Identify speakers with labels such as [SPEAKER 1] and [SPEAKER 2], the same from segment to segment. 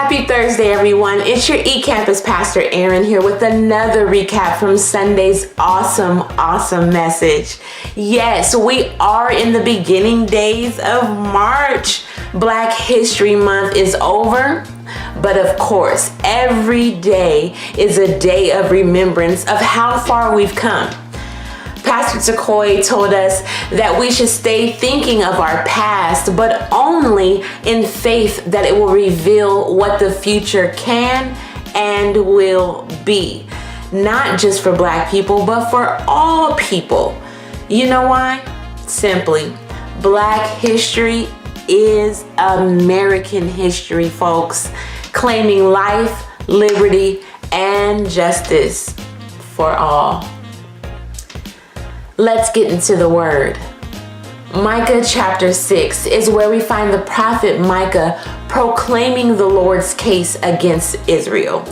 [SPEAKER 1] Happy Thursday, everyone. It's your eCampus Pastor Aaron here with another recap from Sunday's awesome message. Yes, we are in the beginning days of March. Black History Month is over, but of course, every day is a day of remembrance of how far we've come. Pastor Takoy told us that we should stay thinking of our past, but only in faith that it will reveal what the future can and will be. Not just for Black people, but for all people. You know why? Simply, Black history is American history, folks, claiming life, liberty, and justice for all. Let's get into the word. Micah chapter 6 is where we find the prophet Micah proclaiming the Lord's case against Israel.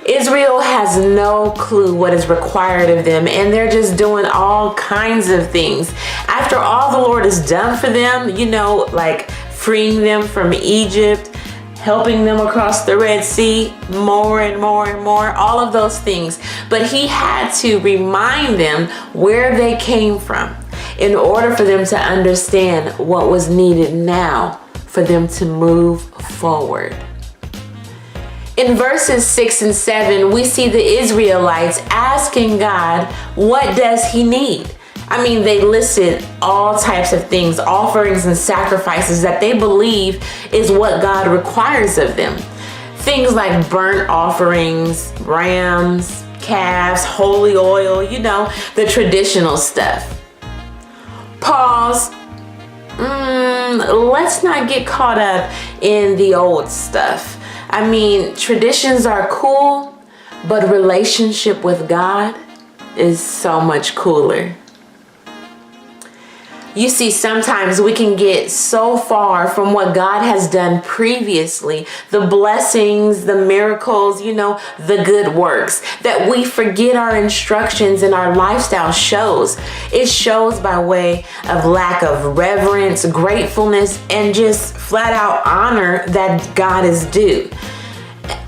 [SPEAKER 1] Israel has no clue what is required of them, and they're just doing all kinds of things. After all the Lord has done for them, like freeing them from Egypt, helping them across the Red Sea, more and more, all of those things. But he had to remind them where they came from in order for them to understand what was needed now for them to move forward. In verses 6 and 7, we see the Israelites asking God, what does he need? They listed all types of things, offerings and sacrifices that they believe is what God requires of them. Things like burnt offerings, rams, calves, holy oil, the traditional stuff. Pause. Let's not get caught up in the old stuff. Traditions are cool, but relationship with God is so much cooler. You see, sometimes we can get so far from what God has done previously, the blessings, the miracles, the good works, that we forget our instructions and our lifestyle shows. It shows by way of lack of reverence, gratefulness, and just flat out honor that God is due.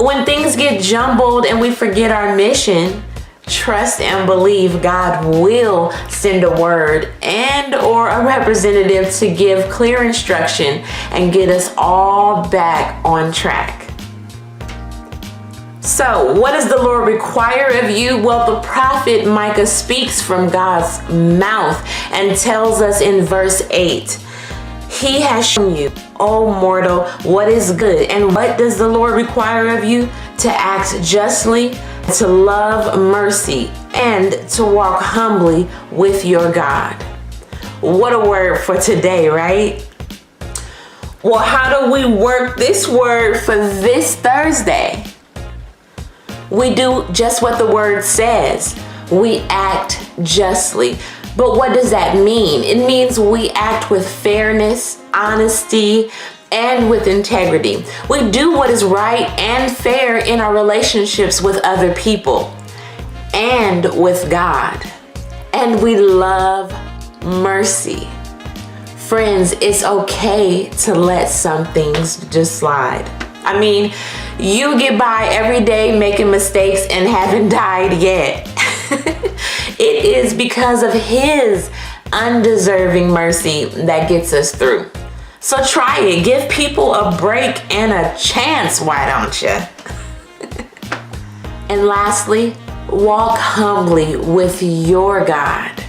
[SPEAKER 1] When things get jumbled and we forget our mission, trust and believe God will send a word and or a representative to give clear instruction and get us all back on track. So, what does the Lord require of you? Well, the prophet Micah speaks from God's mouth and tells us in verse 8, he has shown you, O mortal, what is good. And what does the Lord require of you? To act justly, to love mercy, and to walk humbly with your God. What a word for today, right? Well, how do we work this word for this Thursday? We do just what the word says. We act justly. But what does that mean? It means we act with fairness, honesty, and with integrity. We do what is right and fair in our relationships with other people and with God. And we love mercy. Friends, it's okay to let some things just slide. You get by every day making mistakes and haven't died yet. It is because of his undeserving mercy that gets us through. So try it. Give people a break and a chance, why don't you? And lastly, walk humbly with your God.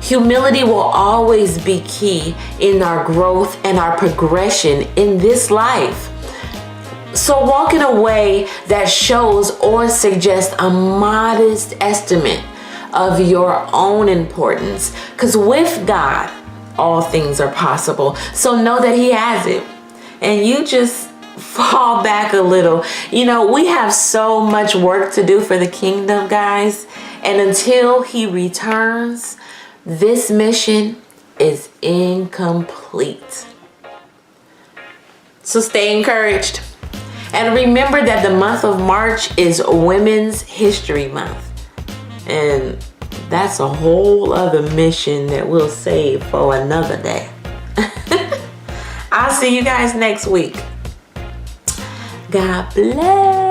[SPEAKER 1] Humility will always be key in our growth and our progression in this life. So walk in a way that shows or suggests a modest estimate of your own importance. Because with God, all things are possible. So know that he has it. And you just fall back a little. We have so much work to do for the kingdom, guys. And until he returns, this mission is incomplete. So stay encouraged. And remember that the month of March is Women's History Month. And that's a whole other mission that we'll save for another day. I'll see you guys next week. God bless.